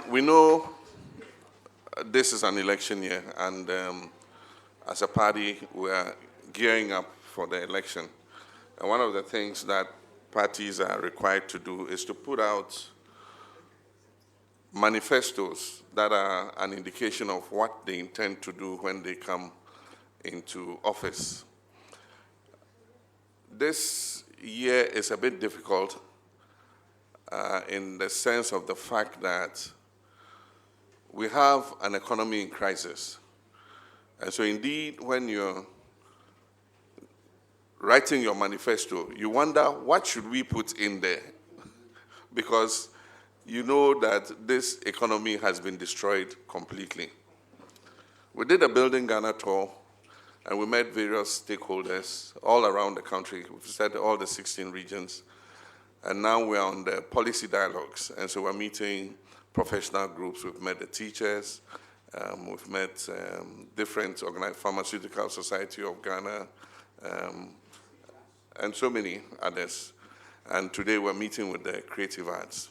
We know this is an election year, and as a party, we are gearing up for the election. And one of the things that parties are required to do is to put out manifestos that are an indication of what they intend to do when they come into office. This year is a bit difficult in the sense of the fact that we have an economy in crisis. And so indeed, when you're writing your manifesto, you wonder, what should we put in there? Because you know that this economy has been destroyed completely. We did a Building Ghana tour, and we met various stakeholders all around the country. We've visited all the 16 regions. And now we're on the policy dialogues. And so we're meeting professional groups. We've met the teachers. We've met different organized Pharmaceutical Society of Ghana, and so many others. And today we're meeting with the creative arts.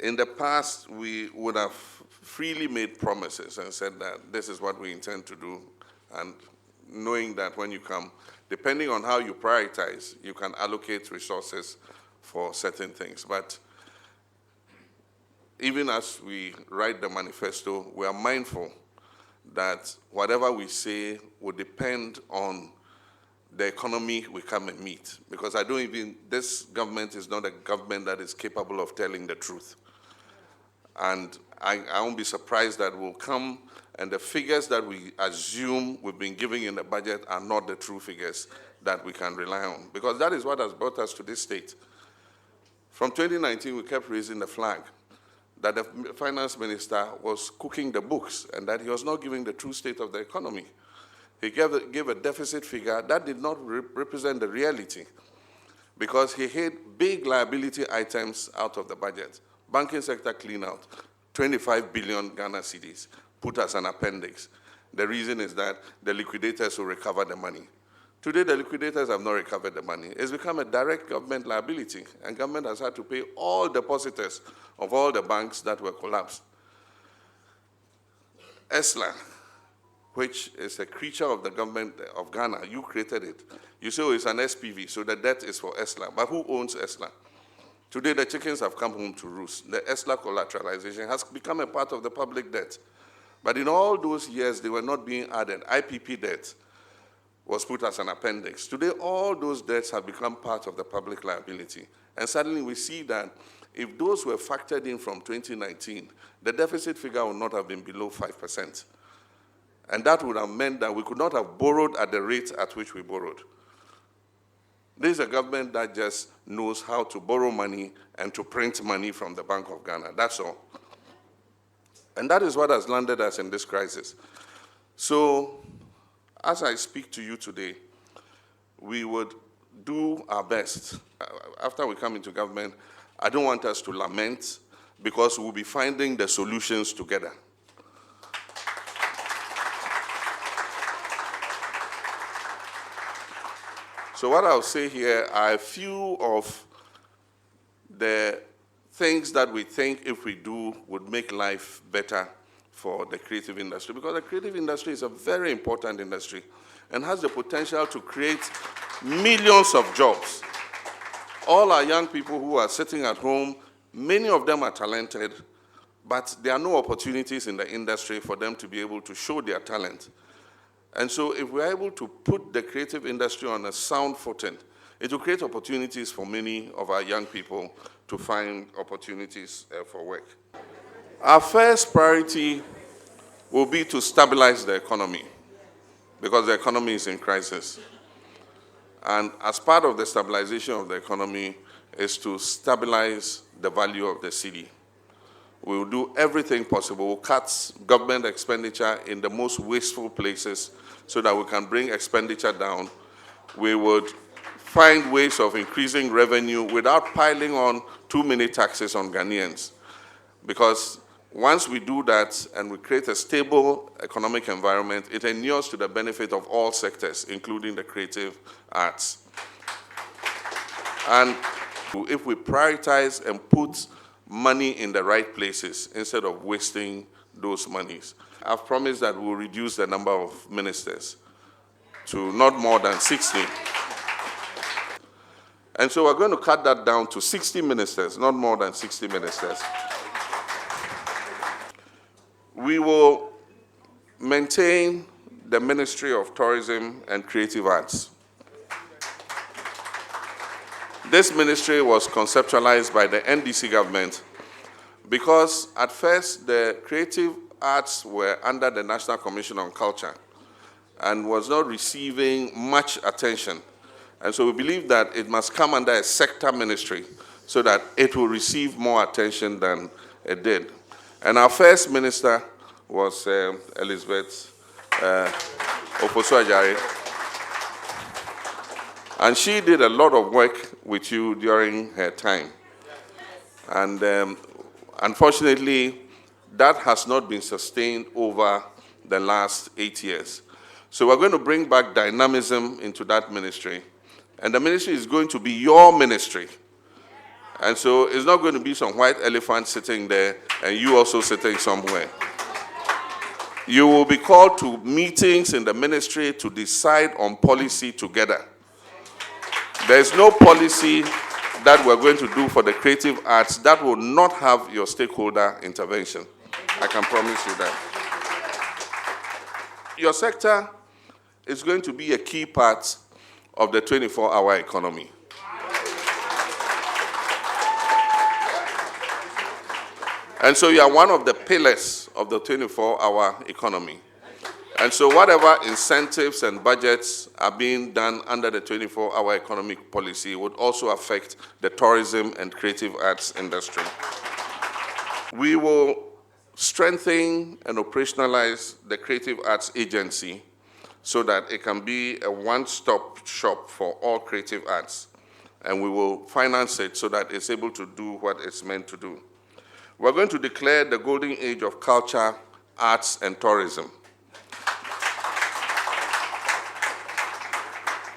In the past, we would have freely made promises and said that this is what we intend to do, and knowing that when you come, depending on how you prioritize, you can allocate resources for certain things. But even as we write the manifesto, we are mindful that whatever we say will depend on the economy we come and meet. Because this government is not a government that is capable of telling the truth. And I won't be surprised that we'll come and the figures that we assume we've been giving in the budget are not the true figures that we can rely on. Because that is what has brought us to this state. From 2019, we kept raising the flag that the finance minister was cooking the books and that he was not giving the true state of the economy. He gave a deficit figure that did not represent the reality, because he hid big liability items out of the budget. Banking sector clean out, 25 billion Ghana cedis, put as an appendix. The reason is that the liquidators will recover the money. Today, the liquidators have not recovered the money. It's become a direct government liability, and government has had to pay all depositors of all the banks that were collapsed. ESLA, which is a creature of the government of Ghana, you created it. You say, oh, it's an SPV, so the debt is for ESLA. But who owns ESLA? Today, the chickens have come home to roost. The ESLA collateralization has become a part of the public debt. But in all those years, they were not being added. IPP debt was put as an appendix. Today, all those debts have become part of the public liability. And suddenly we see that if those were factored in from 2019, the deficit figure would not have been below 5%. And that would have meant that we could not have borrowed at the rate at which we borrowed. This is a government that just knows how to borrow money and to print money from the Bank of Ghana. That's all. And that is what has landed us in this crisis. So, as I speak to you today, we would do our best. After we come into government, I don't want us to lament, because we'll be finding the solutions together. So what I'll say here are a few of the things that we think if we do would make life better for the creative industry, because the creative industry is a very important industry and has the potential to create millions of jobs. All our young people who are sitting at home, many of them are talented, but there are no opportunities in the industry for them to be able to show their talent. And so if we're able to put the creative industry on a sound footing, it will create opportunities for many of our young people to find opportunities for work. Our first priority will be to stabilize the economy, because the economy is in crisis. And as part of the stabilization of the economy is to stabilize the value of the cedi. We will do everything possible. We'll cut government expenditure in the most wasteful places so that we can bring expenditure down. We would find ways of increasing revenue without piling on too many taxes on Ghanaians. Because once we do that and we create a stable economic environment, it inures to the benefit of all sectors, including the creative arts. And if we prioritize and put money in the right places instead of wasting those monies. I've promised that we'll reduce the number of ministers to not more than 60. And so we're going to cut that down to 60 ministers, not more than 60 ministers. We will maintain the Ministry of Tourism and Creative Arts. This ministry was conceptualized by the NDC government because at first the creative arts were under the National Commission on Culture and was not receiving much attention. And so we believe that it must come under a sector ministry so that it will receive more attention than it did. And our first minister was Elizabeth Ofosu-Adjare. And she did a lot of work with you during her time. And unfortunately, that has not been sustained over the last 8 years. So we're going to bring back dynamism into that ministry. And the ministry is going to be your ministry. And so it's not going to be some white elephant sitting there and you also sitting somewhere. You will be called to meetings in the ministry to decide on policy together. There's no policy that we're going to do for the creative arts that will not have your stakeholder intervention. I can promise you that. Your sector is going to be a key part of the 24-hour economy. And so you are one of the pillars of the 24-hour economy. And so whatever incentives and budgets are being done under the 24-hour economic policy would also affect the tourism and creative arts industry. We will strengthen and operationalize the Creative Arts Agency so that it can be a one-stop shop for all creative arts. And we will finance it so that it's able to do what it's meant to do. We're going to declare the golden age of culture, arts, and tourism.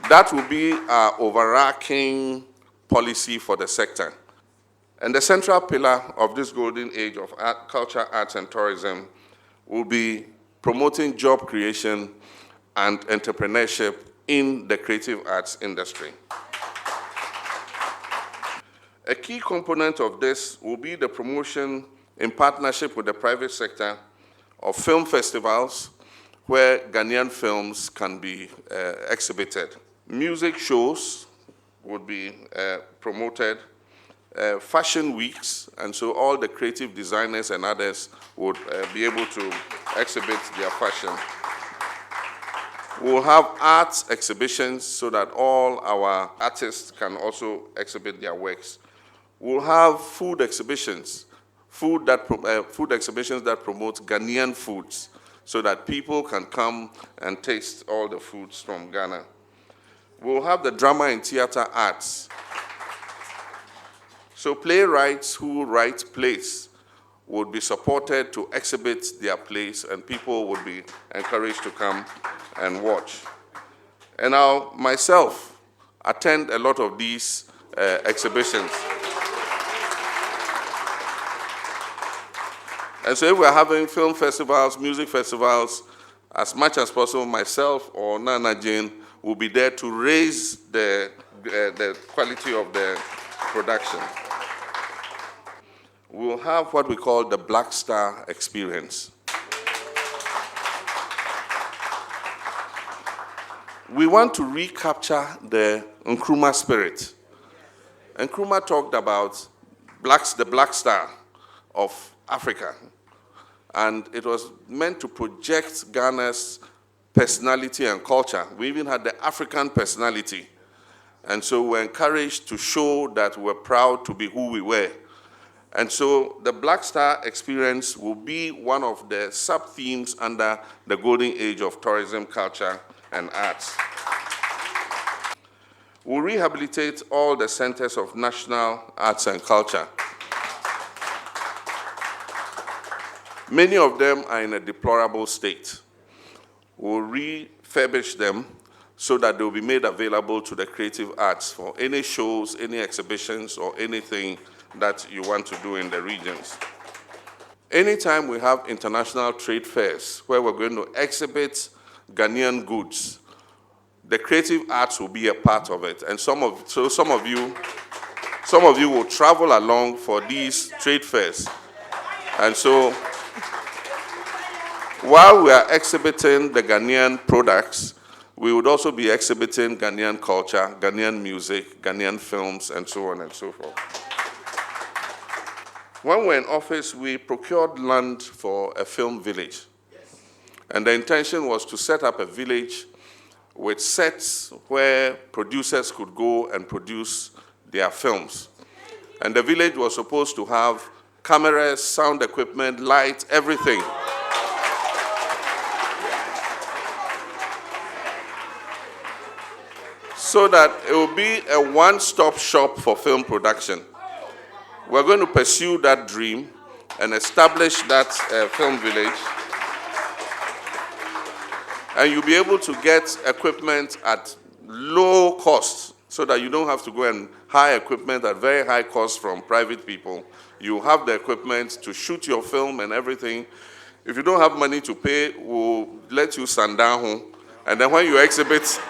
That will be our overarching policy for the sector. And the central pillar of this golden age of culture, arts, and tourism will be promoting job creation and entrepreneurship in the creative arts industry. A key component of this will be the promotion in partnership with the private sector of film festivals where Ghanaian films can be exhibited. Music shows would be promoted, fashion weeks, and so all the creative designers and others would be able to exhibit their fashion. We'll have arts exhibitions so that all our artists can also exhibit their works. We'll have food exhibitions, food exhibitions that promote Ghanaian foods so that people can come and taste all the foods from Ghana. We'll have the drama and theater arts. So playwrights who write plays would be supported to exhibit their plays and people would be encouraged to come and watch. And I'll myself attend a lot of these exhibitions. And so if we're having film festivals, music festivals, as much as possible, myself or Nana Jane will be there to raise the quality of the production. We'll have what we call the Black Star experience. We want to recapture the Nkrumah spirit. Nkrumah talked about the Black Star of Africa. And it was meant to project Ghana's personality and culture. We even had the African personality. And so we're encouraged to show that we're proud to be who we were. And so the Black Star experience will be one of the sub-themes under the golden age of tourism, culture, and arts. We'll rehabilitate all the centers of national arts and culture. Many of them are in a deplorable state. We'll refurbish them so that they'll be made available to the creative arts for any shows, any exhibitions, or anything that you want to do in the regions. Anytime we have international trade fairs where we're going to exhibit Ghanaian goods, the creative arts will be a part of it. And some of you will travel along for these trade fairs. And so while we are exhibiting the Ghanaian products, we would also be exhibiting Ghanaian culture, Ghanaian music, Ghanaian films, and so on and so forth. When we were in office, we procured land for a film village. And the intention was to set up a village with sets where producers could go and produce their films. And the village was supposed to have cameras, sound equipment, lights, everything. So that it will be a one-stop shop for film production. We're going to pursue that dream and establish that film village. And you'll be able to get equipment at low cost so that you don't have to go and hire equipment at very high cost from private people. You have the equipment to shoot your film and everything. If you don't have money to pay, we'll let you stand down. And then when you exhibit...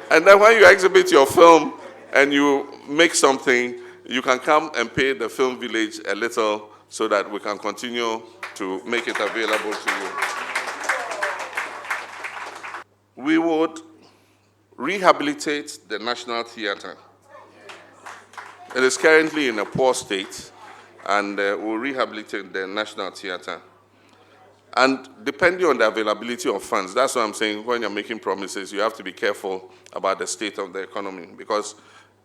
And then when you exhibit your film and you make something, you can come and pay the film village a little so that we can continue to make it available to you. We would rehabilitate the National Theatre. It is currently in a poor state, and we'll rehabilitate the National Theatre. And depending on the availability of funds, that's what I'm saying, when you're making promises, you have to be careful about the state of the economy. Because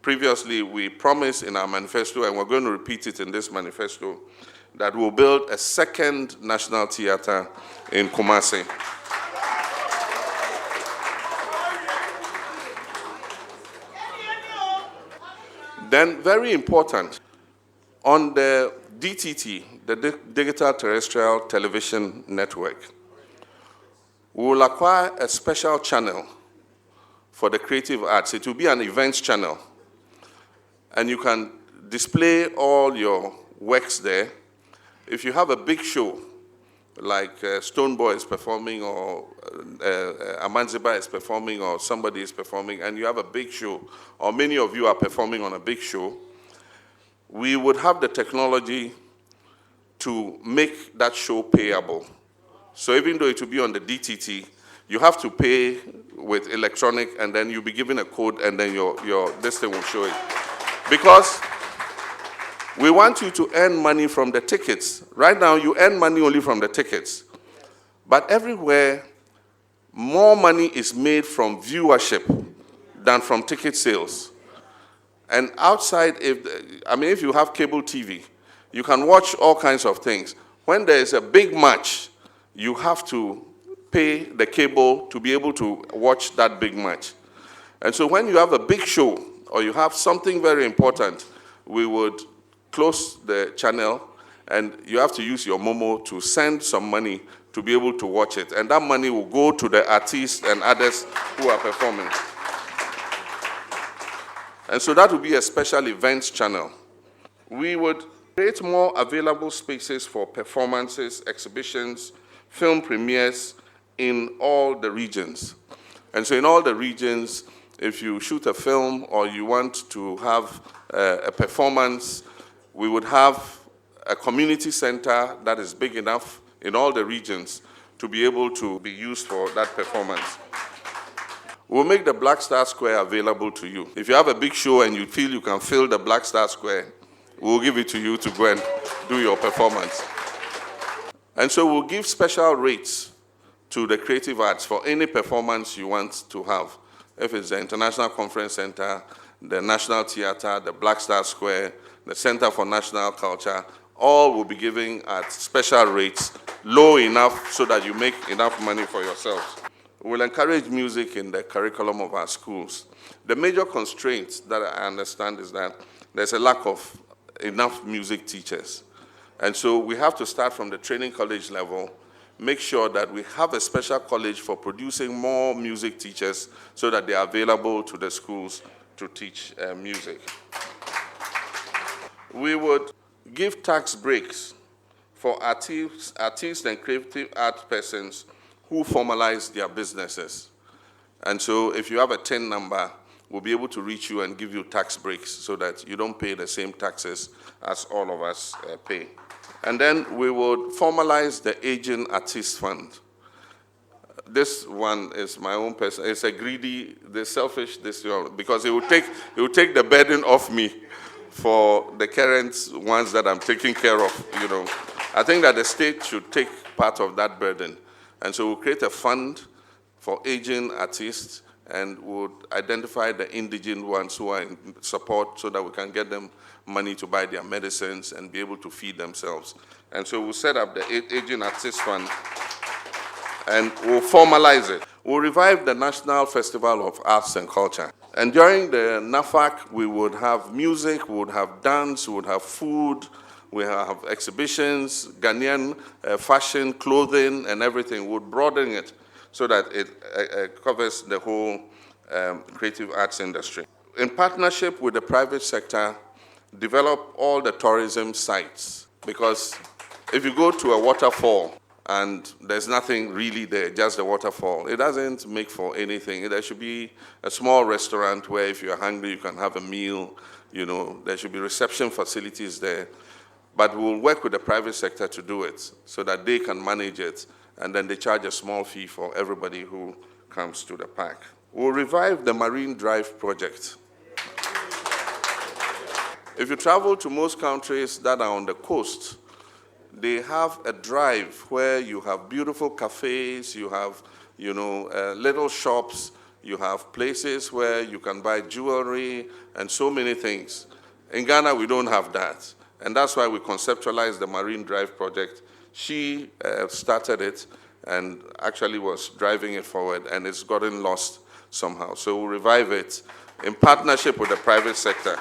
previously we promised in our manifesto, and we're going to repeat it in this manifesto, that we'll build a second National Theatre in Kumasi. Then, very important, on the DTT, the Digital Terrestrial Television Network, we will acquire a special channel for the creative arts. It will be an events channel. And you can display all your works there. If you have a big show, like Stoneboy is performing, or Amanziba is performing, or somebody is performing, and you have a big show, or many of you are performing on a big show, we would have the technology to make that show payable. So even though it will be on the DTT, you have to pay with electronic, and then you'll be given a code, and then this thing will show it. Because we want you to earn money from the tickets. Right now, you earn money only from the tickets. But everywhere, more money is made from viewership than from ticket sales. And outside, if you have cable TV, you can watch all kinds of things. When there is a big match, you have to pay the cable to be able to watch that big match. And so when you have a big show, or you have something very important, we would close the channel, and you have to use your Momo to send some money to be able to watch it. And that money will go to the artists and others who are performing. And so that will be a special events channel. We would create more available spaces for performances, exhibitions, film premieres in all the regions. And so in all the regions, if you shoot a film or you want to have a performance, we would have a community center that is big enough in all the regions to be able to be used for that performance. We'll make the Black Star Square available to you. If you have a big show and you feel you can fill the Black Star Square, we'll give it to you to go and do your performance. And so we'll give special rates to the creative arts for any performance you want to have. If it's the International Conference Center, the National Theatre, the Black Star Square, the Center for National Culture, all will be giving at special rates, low enough so that you make enough money for yourselves. We'll encourage music in the curriculum of our schools. The major constraint that I understand is that there's a lack of enough music teachers. And so we have to start from the training college level, make sure that we have a special college for producing more music teachers so that they are available to the schools to teach music. We would give tax breaks for artists and creative art persons who formalize their businesses. And so if you have a TIN number, we'll be able to reach you and give you tax breaks so that you don't pay the same taxes as all of us pay. And then we would formalize the Aging Artist Fund. This one is my own person. It's a greedy, the selfish, because it will take the burden off me for the current ones that I'm taking care of, I think that the state should take part of that burden. And so we'll create a fund for aging artists and would identify the indigent ones who are in support so that we can get them money to buy their medicines and be able to feed themselves. And so we'll set up the Aging Artist Fund and we'll formalize it. We'll revive the National Festival of Arts and Culture. And during the NAFAC, we would have music, we would have dance, we would have food, we have exhibitions, Ghanaian fashion, clothing, and everything. We would broaden it so that it covers the whole creative arts industry. In partnership with the private sector, develop all the tourism sites. Because if you go to a waterfall and there's nothing really there, just the waterfall, it doesn't make for anything. There should be a small restaurant where if you're hungry, you can have a meal. There should be reception facilities there. But we'll work with the private sector to do it so that they can manage it, and then they charge a small fee for everybody who comes to the park. We'll revive the Marine Drive project. If you travel to most countries that are on the coast, they have a drive where you have beautiful cafes, you have, little shops, you have places where you can buy jewelry and so many things. In Ghana, we don't have that. And that's why we conceptualized the Marine Drive project. She started it and actually was driving it forward, and it's gotten lost somehow. So we'll revive it in partnership with the private sector.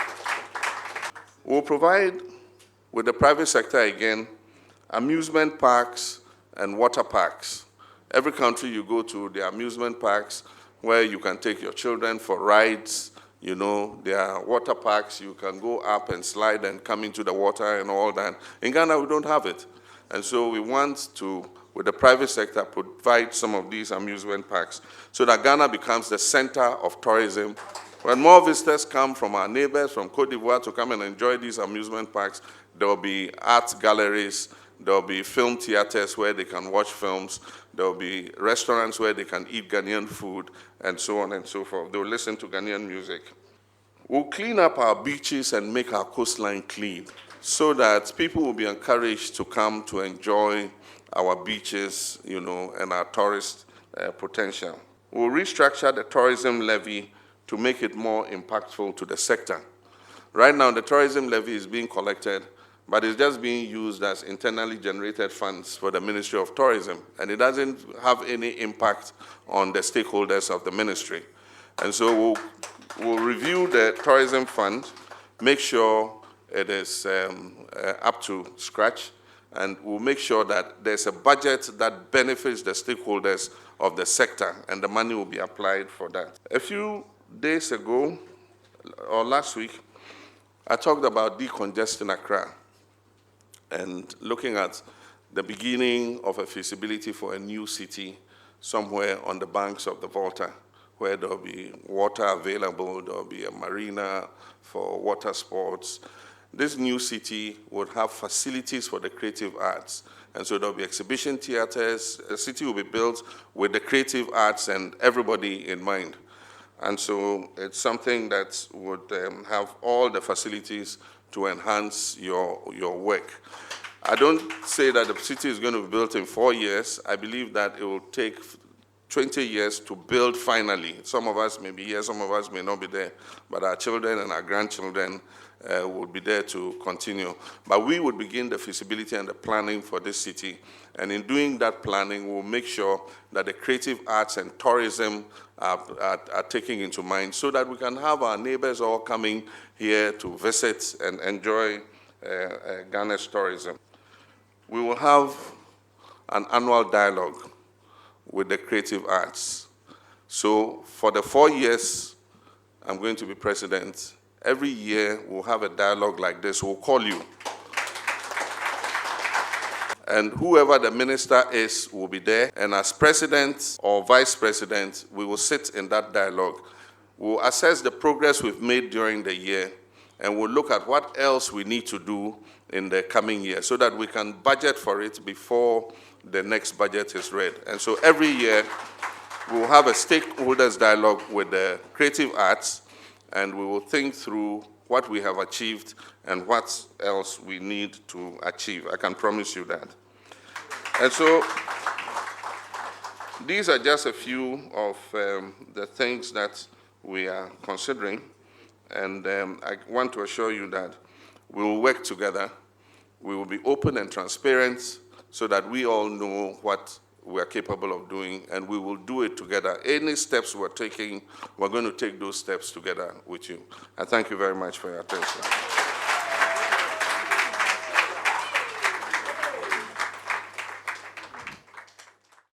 We'll provide, with the private sector again, amusement parks and water parks. Every country you go to, there are amusement parks where you can take your children for rides. There are water parks, you can go up and slide and come into the water and all that. In Ghana, we don't have it. And so we want to, with the private sector, provide some of these amusement parks so that Ghana becomes the center of tourism. When more visitors come from our neighbors, from Cote d'Ivoire, to come and enjoy these amusement parks, there will be art galleries, there will be film theaters where they can watch films, there will be restaurants where they can eat Ghanaian food, and so on and so forth. They will listen to Ghanaian music. We'll clean up our beaches and make our coastline clean so that people will be encouraged to come to enjoy our beaches, and our tourist potential. We'll restructure the tourism levy to make it more impactful to the sector. Right now, the tourism levy is being collected, but it's just being used as internally generated funds for the Ministry of Tourism, and it doesn't have any impact on the stakeholders of the ministry. And so we'll review the tourism fund, make sure it is up to scratch, and we'll make sure that there's a budget that benefits the stakeholders of the sector, and the money will be applied for that. A few days ago, or last week, I talked about decongesting Accra and looking at the beginning of a feasibility for a new city somewhere on the banks of the Volta, where there'll be water available, there'll be a marina for water sports. This new city would have facilities for the creative arts. And so there'll be exhibition theaters. The city will be built with the creative arts and everybody in mind. And so it's something that would have all the facilities to enhance your work. I don't say that the city is going to be built in 4 years. I believe that it will take 20 years to build finally. Some of us may be here, some of us may not be there, but our children and our grandchildren would be there to continue. But we would begin the feasibility and the planning for this city. And in doing that planning, we'll make sure that the creative arts and tourism are taken into mind so that we can have our neighbors all coming here to visit and enjoy Ghana's tourism. We will have an annual dialogue with the creative arts. So for the 4 years I'm going to be president, Every year, we'll have a dialogue like this. We'll call you. And whoever the minister is will be there. And as president or vice president, we will sit in that dialogue. We'll assess the progress we've made during the year, and we'll look at what else we need to do in the coming year so that we can budget for it before the next budget is read. And so every year, we'll have a stakeholders dialogue with the creative arts, and we will think through what we have achieved and what else we need to achieve. I can promise you that. And so these are just a few of the things that we are considering. And I want to assure you that we will work together. We will be open and transparent so that we all know what we are capable of doing, and we will do it together. Any steps we're taking, we're going to take those steps together with you. I thank you very much for your attention.